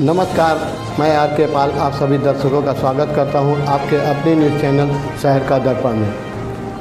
नमस्कार, मैं आर के पाल आप सभी दर्शकों का स्वागत करता हूं आपके अपने न्यूज़ चैनल शहर का दर्पण में।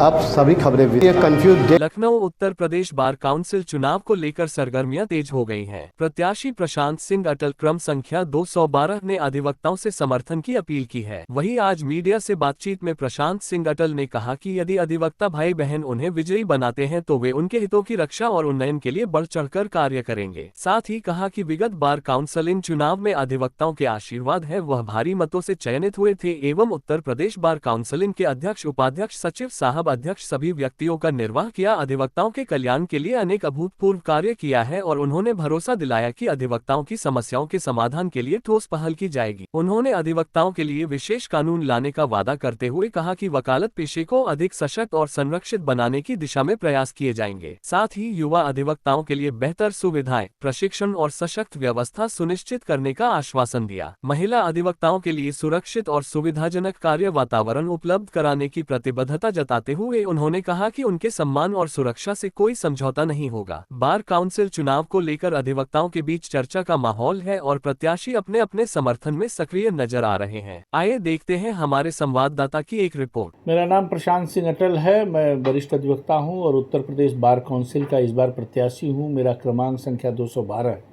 अब सभी खबरें confuse. Lucknow Uttar Pradesh bar council चुनाव को लेकर सरगर्मियां तेज हो गई हैं। प्रत्याशी प्रशांत सिंह अटल क्रम संख्या 212 ने अधिवक्ताओं से समर्थन की अपील की है। वहीं आज मीडिया से बातचीत में प्रशांत सिंह अटल ने कहा कि यदि अधिवक्ता भाई बहन उन्हें विजयी बनाते हैं तो वे उनके हितों की रक्षा और उन्नयन के लिए बढ़ चढ़कर कार्य करेंगे। साथ ही कहा कि विगत बार काउंसिल चुनाव में अधिवक्ताओं के आशीर्वाद है वह भारी मतों से चयनित हुए थे एवं उत्तर प्रदेश बार काउंसिल के अध्यक्ष उपाध्यक्ष सचिव साहब अध्यक्ष सभी व्यक्तियों का निर्वाह किया। अधिवक्ताओं के कल्याण के लिए अनेक अभूतपूर्व कार्य किया है और उन्होंने भरोसा दिलाया कि अधिवक्ताओं की समस्याओं के समाधान के लिए ठोस पहल की जाएगी। उन्होंने अधिवक्ताओं के लिए विशेष कानून लाने का वादा करते हुए कहा कि वकालत पेशे को अधिक सशक्त और संरक्षित बनाने की दिशा में प्रयास किए जाएंगे। साथ ही युवा अधिवक्ताओं के लिए बेहतर सुविधाएं, प्रशिक्षण और सशक्त व्यवस्था सुनिश्चित करने का आश्वासन दिया। महिला अधिवक्ताओं के लिए सुरक्षित और सुविधाजनक कार्य वातावरण उपलब्ध कराने की प्रतिबद्धता जताते हुए उन्होंने कहा कि उनके सम्मान और सुरक्षा से कोई समझौता नहीं होगा। बार काउंसिल चुनाव को लेकर अधिवक्ताओं के बीच चर्चा का माहौल है और प्रत्याशी अपने अपने समर्थन में सक्रिय नजर आ रहे हैं। आइए देखते हैं हमारे संवाददाता की एक रिपोर्ट। मेरा नाम प्रशांत सिंह अटल है। मैं वरिष्ठ अधिवक्ता हूं और उत्तर प्रदेश बार काउंसिल का इस बार प्रत्याशी हूं। मेरा क्रमांक संख्या 212 है।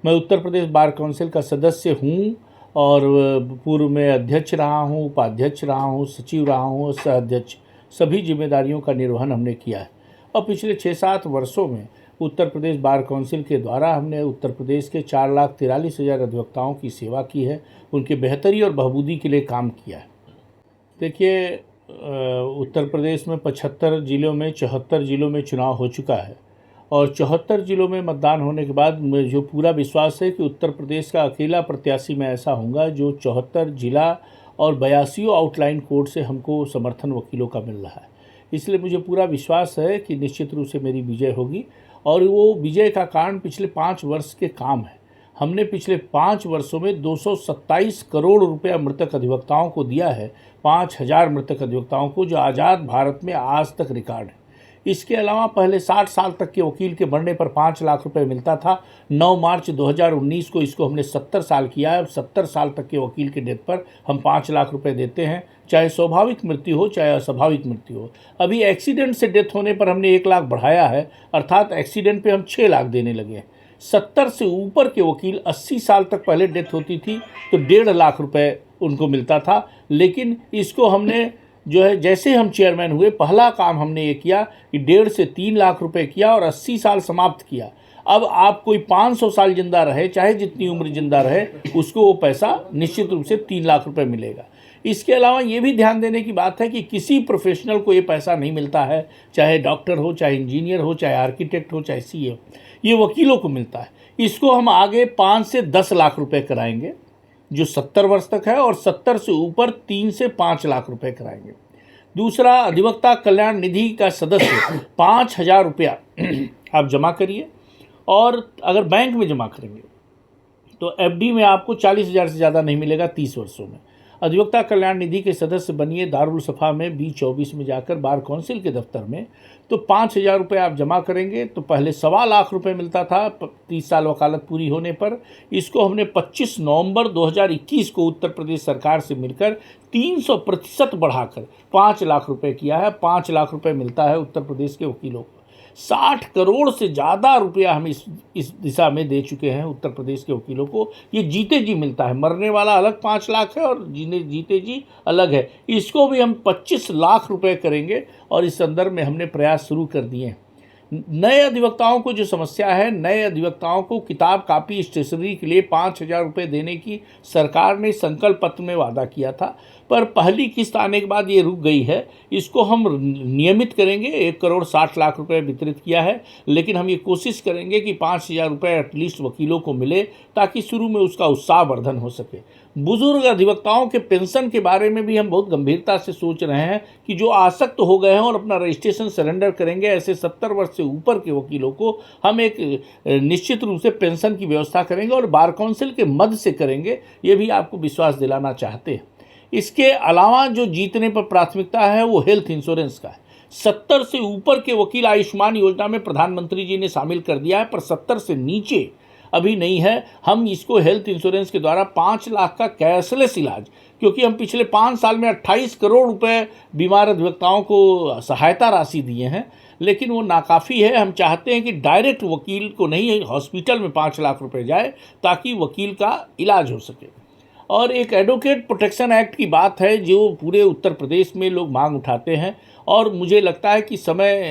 मैं उत्तर प्रदेश बार काउंसिल का सदस्य हूं और पूर्व में अध्यक्ष रहा हूं, उपाध्यक्ष रहा हूं, सचिव रहा हूं और सह अध्यक्ष, सभी जिम्मेदारियों का निर्वहन हमने किया है। और पिछले 6-7 वर्षों में उत्तर प्रदेश बार काउंसिल के द्वारा हमने उत्तर प्रदेश के 4,43,000 अधिवक्ताओं की सेवा की है, उनकी बेहतरी और बहबूदी के लिए काम किया है। देखिए, उत्तर प्रदेश में 75 जिलों में 74 जिलों में चुनाव हो चुका है और 74 जिलों में मतदान होने के बाद मुझे पूरा विश्वास है कि उत्तर प्रदेश का अकेला प्रत्याशी मैं ऐसा होऊंगा जो 74 जिला और 82 आउटलाइन कोर्ट से हमको समर्थन वकीलों का मिल रहा है। इसलिए मुझे पूरा विश्वास है कि निश्चित रूप से मेरी विजय होगी और वो विजय का कारण पिछले 5 वर्ष के काम है। हमने पिछले 5 वर्षों में 227 करोड़ रुपया मृतक अधिवक्ताओं को दिया है, 5,000 मृतक अधिवक्ताओं को, जो आज़ाद भारत में आज तक रिकॉर्ड है। इसके अलावा पहले 60 साल तक के वकील के बढ़ने पर 5 लाख रुपए मिलता था। 9 मार्च 2019 को इसको हमने 70 साल किया है। अब 70 साल तक के वकील के डेथ पर हम 5 लाख रुपए देते हैं, चाहे स्वाभाविक मृत्यु हो चाहे अस्वाभाविक मृत्यु हो। अभी एक्सीडेंट से डेथ होने पर हमने 1 लाख बढ़ाया है, अर्थात एक्सीडेंट पे हम 6 लाख देने लगे हैं। 70 से ऊपर के वकील 80 साल तक पहले डेथ होती थी तो 1.5 लाख रुपए उनको मिलता था, लेकिन इसको हमने जो है, जैसे हम चेयरमैन हुए पहला काम हमने ये किया कि 1.5 से 3 लाख रुपए किया और 80 साल समाप्त किया। अब आप कोई 500 साल जिंदा रहे, चाहे जितनी उम्र जिंदा रहे, उसको वो पैसा निश्चित रूप से 3 लाख रुपए मिलेगा। इसके अलावा ये भी ध्यान देने की बात है कि किसी प्रोफेशनल को ये पैसा नहीं मिलता है, चाहे डॉक्टर हो, चाहे इंजीनियर हो, चाहे आर्किटेक्ट हो, चाहे सीए हो, ये वकीलों को मिलता है। इसको हम आगे 5 से 10 लाख रुपए कराएंगे जो 70 वर्ष तक है, और 70 से ऊपर 3 से 5 लाख रुपए कराएंगे। दूसरा, अधिवक्ता कल्याण निधि का सदस्य 5,000 रुपया आप जमा करिए, और अगर बैंक में जमा करेंगे तो एफडी में आपको 40,000 से ज़्यादा नहीं मिलेगा 30 वर्षों में। अधिवक्ता कल्याण निधि के सदस्य बनिए दारुल सफ़ा में B24 में जाकर बार काउंसिल के दफ्तर में, तो 5,000 रुपये आप जमा करेंगे तो पहले 1.25 लाख रुपए मिलता था 30 साल वकालत पूरी होने पर। इसको हमने 25 नवंबर 2021 को उत्तर प्रदेश सरकार से मिलकर 300% बढ़ाकर 5 लाख रुपए किया है। 5 लाख रुपए मिलता है उत्तर प्रदेश के वकीलों को। 60 करोड़ से ज़्यादा रुपया हम इस दिशा में दे चुके हैं उत्तर प्रदेश के वकीलों को। ये जीते जी मिलता है, मरने वाला अलग 5 लाख है और जीते जी अलग है। इसको भी हम 25 लाख रुपए करेंगे और इस संदर्भ में हमने प्रयास शुरू कर दिए हैं। नए अधिवक्ताओं को जो समस्या है, नए अधिवक्ताओं को किताब कापी स्टेशनरी के लिए 5,000 रुपये देने की सरकार ने संकल्प पत्र में वादा किया था, पर पहली किस्त आने के बाद ये रुक गई है। इसको हम नियमित करेंगे। 1,60,00,000 रुपये वितरित किया है, लेकिन हम ये कोशिश करेंगे कि 5,000 रुपये एटलीस्ट वकीलों को मिले ताकि शुरू में उसका उत्साहवर्धन हो सके। बुजुर्ग अधिवक्ताओं के पेंशन के बारे में भी हम बहुत गंभीरता से सोच रहे हैं कि जो आसक्त हो गए हैं और अपना रजिस्ट्रेशन सरेंडर करेंगे, ऐसे 70 वर्ष से ऊपर के वकीलों को हम एक निश्चित रूप से पेंशन की व्यवस्था करेंगे और बार काउंसिल के मद से करेंगे, ये भी आपको विश्वास दिलाना चाहते हैं। इसके अलावा जो जीतने पर प्राथमिकता है वो हेल्थ इंश्योरेंस का है। 70 से ऊपर के वकील आयुष्मान योजना में प्रधानमंत्री जी ने शामिल कर दिया है, पर 70 से नीचे अभी नहीं है। हम इसको हेल्थ इंश्योरेंस के द्वारा 5 लाख का कैशलेस इलाज, क्योंकि हम पिछले 5 साल में 28 करोड़ रुपए बीमार अधिवक्ताओं को सहायता राशि दिए हैं, लेकिन वो नाकाफ़ी है। हम चाहते हैं कि डायरेक्ट वकील को नहीं, हॉस्पिटल में 5 लाख रुपए जाए ताकि वकील का इलाज हो सके। और एक एडवोकेट प्रोटेक्शन एक्ट की बात है जो पूरे उत्तर प्रदेश में लोग मांग उठाते हैं, और मुझे लगता है कि समय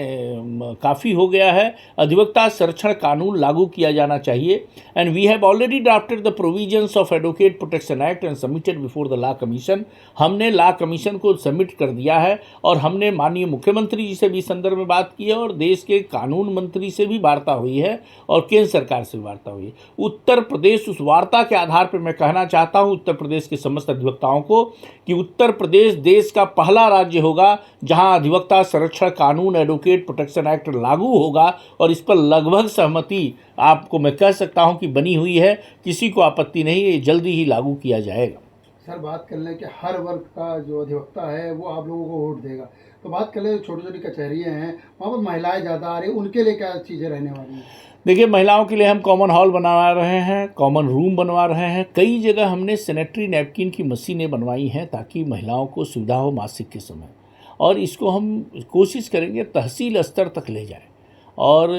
काफ़ी हो गया है। अधिवक्ता संरक्षण कानून लागू किया जाना चाहिए। And we have already drafted the provisions of advocate protection act and submitted before the law commission. हमने लॉ कमीशन को सबमिट कर दिया है, और हमने माननीय मुख्यमंत्री जी से भी इस संदर्भ में बात की है, और देश के कानून मंत्री से भी वार्ता हुई है, और केंद्र सरकार से भी वार्ता हुई है। उत्तर प्रदेश उस वार्ता के आधार पर मैं कहना चाहता हूँ उत्तर प्रदेश के समस्त अधिवक्ताओं को कि उत्तर प्रदेश देश का पहला राज्य होगा जहाँ अधिवक्ता संरक्षण कानून एडवोकेट प्रोटेक्शन एक्ट लागू होगा, और इस पर लगभग सहमति आपको मैं कह सकता हूं कि बनी हुई है। किसी को आपत्ति नहीं है, ये जल्दी ही लागू किया जाएगा। सर, बात कर लें कि हर वर्ग का जो अधिवक्ता है वो आप लोगों को वोट देगा, तो बात कर लें छोटी छोटी कचहरियाँ हैं वहाँ पर महिलाएं ज़्यादा आ रही हैं, उनके लिए क्या चीज़ें रहने वाली हैं? देखिए, महिलाओं के लिए हम कॉमन हॉल बनवा रहे हैं, कॉमन रूम बनवा रहे हैं। कई जगह हमने सैनिटरी नैपकिन की मशीनें बनवाई हैं ताकि महिलाओं को सुविधा हो मासिक के समय, और इसको हम कोशिश करेंगे तहसील स्तर तक ले जाएं। और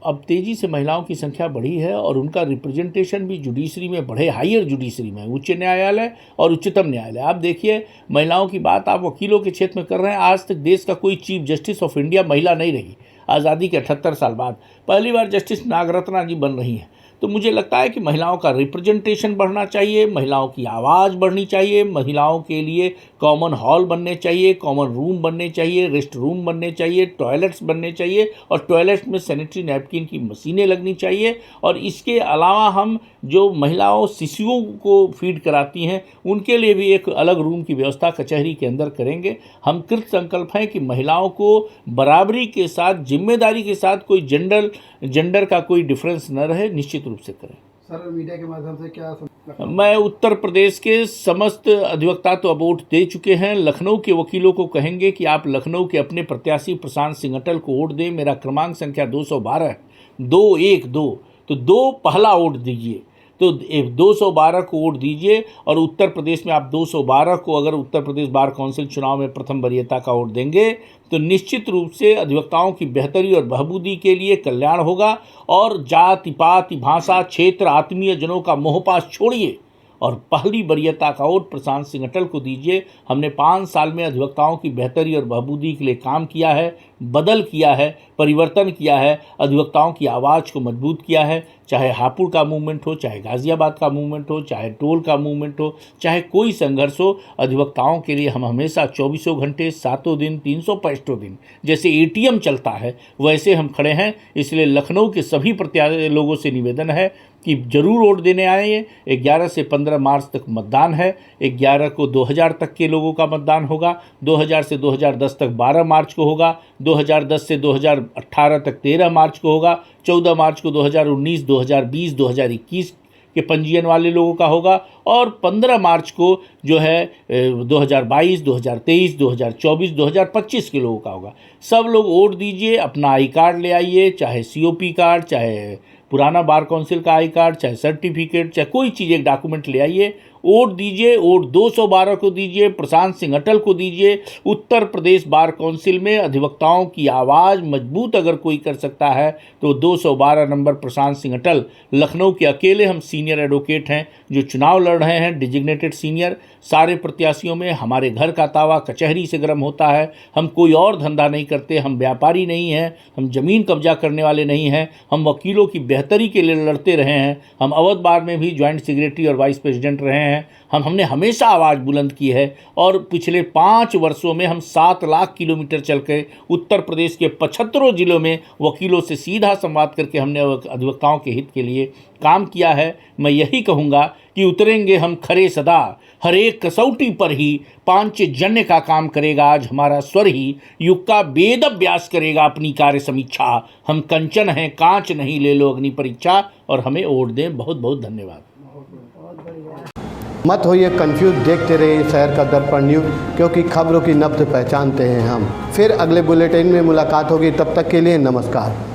अब तेज़ी से महिलाओं की संख्या बढ़ी है, और उनका रिप्रेजेंटेशन भी जुडिशरी में बढ़े, हायर जुडिशरी में, उच्च न्यायालय और उच्चतम न्यायालय। आप देखिए, महिलाओं की बात आप वकीलों के क्षेत्र में कर रहे हैं। आज तक देश का कोई चीफ जस्टिस ऑफ इंडिया महिला नहीं रही। आज़ादी के 78 साल बाद पहली बार जस्टिस नागरत्ना जी बन रही हैं। तो मुझे लगता है कि महिलाओं का रिप्रेजेंटेशन बढ़ना चाहिए, महिलाओं की आवाज़ बढ़नी चाहिए, महिलाओं के लिए कॉमन हॉल बनने चाहिए, कॉमन रूम बनने चाहिए, रेस्ट रूम बनने चाहिए, टॉयलेट्स बनने चाहिए, और टॉयलेट्स में सैनिटरी नैपकिन की मशीनें लगनी चाहिए। और इसके अलावा हम जो महिलाओं शिशुओं को फीड कराती हैं उनके लिए भी एक अलग रूम की व्यवस्था कचहरी के अंदर करेंगे। हम कृत संकल्प हैं कि महिलाओं को बराबरी के साथ, जिम्मेदारी के साथ, कोई जेंडर का कोई डिफरेंस न रहे, निश्चित रूप से करें। सर, मीडिया के माध्यम से क्या मैं उत्तर प्रदेश के समस्त अधिवक्ता तो अब वोट दे चुके हैं। लखनऊ के वकीलों को कहेंगे कि आप लखनऊ के अपने प्रत्याशी प्रशांत सिंह अटल को वोट दें। मेरा क्रमांक संख्या 212 है, 212, तो 2 पहला वोट दीजिए, तो 212 को वोट दीजिए। और उत्तर प्रदेश में आप 212 को अगर उत्तर प्रदेश बार काउंसिल चुनाव में प्रथम वरीयता का वोट देंगे तो निश्चित रूप से अधिवक्ताओं की बेहतरी और बहबूदी के लिए कल्याण होगा। और जाति पाति भाषा क्षेत्र आत्मीय जनों का मोहपाश छोड़िए और पहली वरीयता का वोट प्रशांत सिंह अटल को दीजिए। हमने 5 साल में अधिवक्ताओं की बेहतरी और बहबूदी के लिए काम किया है, बदल किया है, परिवर्तन किया है, अधिवक्ताओं की आवाज़ को मजबूत किया है। चाहे हापुड़ का मूवमेंट हो, चाहे गाज़ियाबाद का मूवमेंट हो, चाहे टोल का मूवमेंट हो, चाहे कोई संघर्ष हो, अधिवक्ताओं के लिए हम हमेशा 24 घंटे 7 दिन 365 दिन जैसे ATM चलता है वैसे हम खड़े हैं। इसलिए लखनऊ के सभी प्रत्याशी लोगों से निवेदन है कि जरूर वोट देने आए। 11 से 15 मार्च तक मतदान है। 11 को 2000 तक के लोगों का मतदान होगा, 2000 से 2010 तक 12 मार्च को होगा, 2010 से 2018 तक 13 मार्च को होगा, 14 मार्च को 2019, 2020, 2021 के पंजीयन वाले लोगों का होगा, और 15 मार्च को जो है 2022, 2023, 2024, 2025 के लोगों का होगा। सब लोग वोट दीजिए, अपना आई कार्ड ले आइए, चाहे COP कार्ड, चाहे पुराना बार काउंसिल का आई कार्ड, चाहे सर्टिफिकेट, चाहे कोई चीज़, एक डॉक्यूमेंट ले आइए, वोट दीजिए। वोट 212 को दीजिए, प्रशांत सिंह अटल को दीजिए। उत्तर प्रदेश बार काउंसिल में अधिवक्ताओं की आवाज़ मजबूत अगर कोई कर सकता है तो 212 नंबर प्रशांत सिंह अटल। लखनऊ के अकेले हम सीनियर एडवोकेट हैं जो चुनाव लड़ रहे हैं, डिजिग्नेटेड सीनियर। सारे प्रत्याशियों में हमारे घर का तावा कचहरी से गर्म होता है। हम कोई और धंधा नहीं करते, हम व्यापारी नहीं हैं, हम ज़मीन कब्जा करने वाले नहीं हैं, हम वकीलों की बेहतरी के लिए लड़ते रहे हैं। हम अवध बार में भी ज्वाइंट सेक्रेटरी और वाइस प्रेसिडेंट रहे हैं। हमने हमेशा आवाज़ बुलंद की है, और पिछले 5 वर्षों में हम 7 लाख किलोमीटर चल के उत्तर प्रदेश के 75 जिलों में वकीलों से सीधा संवाद करके हमने अधिवक्ताओं के हित के लिए काम किया है। मैं यही कहूँगा कि उतरेंगे हम खरे सदा, हर एक कसौटी पर ही पांचजन्य का काम करेगा आज हमारा स्वर ही, युग का वेद अभ्यास करेगा अपनी कार्य समीक्षा। हम कंचन हैं कांच नहीं, ले लो अग्नि परीक्षा, और हमें वोट दें। बहुत बहुत धन्यवाद। मत होइए कंफ्यूज, देखते रहिए शहर का दर्पण न्यूज़, क्योंकि खबरों की नब्ज पहचानते हैं हम। फिर अगले बुलेटिन में मुलाकात होगी, तब तक के लिए नमस्कार।